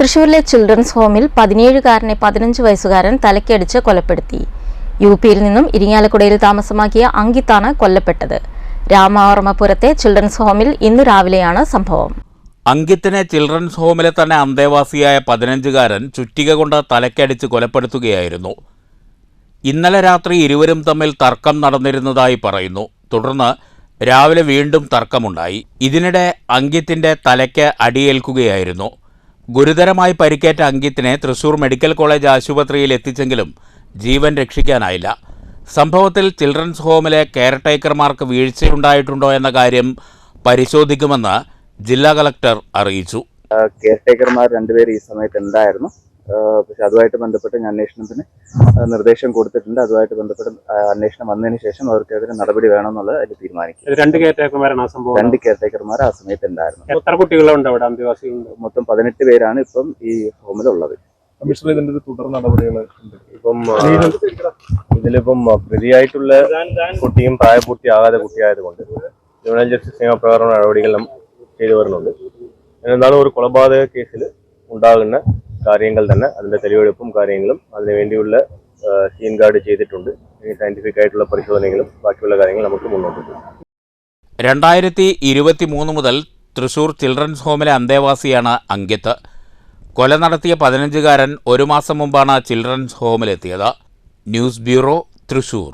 തൃശൂരിലെ ചിൽഡ്രൻസ് ഹോമിൽ 17-കാരനെ 15 വയസ്സുകാരൻ തലയ്ക്കടിച്ച് കൊലപ്പെടുത്തി. യുപിയിൽ നിന്നും ഇരിങ്ങാലക്കുടയിൽ താമസമാക്കിയ അങ്കിത്താണ് കൊല്ലപ്പെട്ടത്. രാമവർമ്മപുരത്തെ ചിൽഡ്രൻസ് ഹോമിൽ ഇന്ന് രാവിലെയാണ് സംഭവം. അങ്കിത്തിനെ ചിൽഡ്രൻസ് ഹോമിലെ തന്നെ അന്തേവാസിയായ 15-കാരൻ ചുറ്റിക കൊണ്ട് തലയ്ക്കടിച്ച് കൊലപ്പെടുത്തുകയായിരുന്നു. ഇന്നലെ രാത്രി ഇരുവരും തമ്മിൽ തർക്കം നടന്നിരുന്നതായി പറയുന്നു. തുടർന്ന് രാവിലെ വീണ്ടും തർക്കമുണ്ടായി. ഇതിനിടെ അങ്കിത്തിന്റെ തലയ്ക്ക് അടിയേൽക്കുകയായിരുന്നു. ഗുരുതരമായി പരിക്കേറ്റ അങ്കിത്തിനെ തൃശൂർ മെഡിക്കൽ കോളേജ് ആശുപത്രിയിൽ എത്തിച്ചെങ്കിലും ജീവൻ രക്ഷിക്കാനായില്ല. സംഭവത്തിൽ ചിൽഡ്രൻസ് ഹോമിലെ കെയർടേക്കർമാർക്ക് വീഴ്ചയുണ്ടായിട്ടുണ്ടോ എന്ന കാര്യം പരിശോധിക്കുമെന്ന് ജില്ലാ കളക്ടർ അറിയിച്ചു. കെയർടേക്കർമാർ രണ്ടുപേർ ഈ സമയത്ത് ഉണ്ടായിരുന്നു. പക്ഷെ അതുമായിട്ട് ബന്ധപ്പെട്ട് ഞാൻ അന്വേഷണത്തിന് നിർദ്ദേശം കൊടുത്തിട്ടുണ്ട്. അതുമായിട്ട് ബന്ധപ്പെട്ട് അന്വേഷണം വന്നതിന് ശേഷം അവർക്കെതിരെ നടപടി വേണമെന്നുള്ളത് അതിൽ തീരുമാനിക്കും. രണ്ട് കെയർടേക്കർമാർ ആ സമയത്ത് ഉണ്ടായിരുന്നു. എത്ര കുട്ടികളുണ്ട് അവിടെ? അന്തേവാസികളുണ്ട്. മൊത്തം 18 പേരാണ് ഇപ്പം ഈ ഹോമിലുള്ളത്. തുടർ നടപടികൾ ഇപ്പം ഇതിലിപ്പം പ്രതിയായിട്ടുള്ള കുട്ടിയും പ്രായപൂർത്തിയാകാതെ കുട്ടിയായതുകൊണ്ട് ജുവനൈൽ ജസ്റ്റിസ് നിയമപ്രകാരം നടപടികളും ചെയ്തു വരുന്നുണ്ട്. എന്നാലും ഒരു കൊലപാതക കേസിൽ ഉണ്ടാകുന്ന കാര്യങ്ങൾ തന്നെ അതിന്റെ തെളിവെടുപ്പും കാര്യങ്ങളും അതിനുവേണ്ടിയുള്ള സീൻ ഗാർഡ് ചെയ്തിട്ടുണ്ട്. സയന്റിഫിക് ആയിട്ടുള്ള പരിശോധനകളും ബാക്കിയുള്ള കാര്യങ്ങൾ നമുക്ക് മുന്നോട്ട് പോകും. 2023 മുതൽ തൃശൂർ ചിൽഡ്രൻസ് ഹോമിലെ അന്തേവാസിയാണ് അങ്കിത്ത്. കൊല നടത്തിയ 15-കാരൻ 1 മാസം മുമ്പാണ് ചിൽഡ്രൻസ് ഹോമിലെത്തിയത്. News bureau, Thrissur.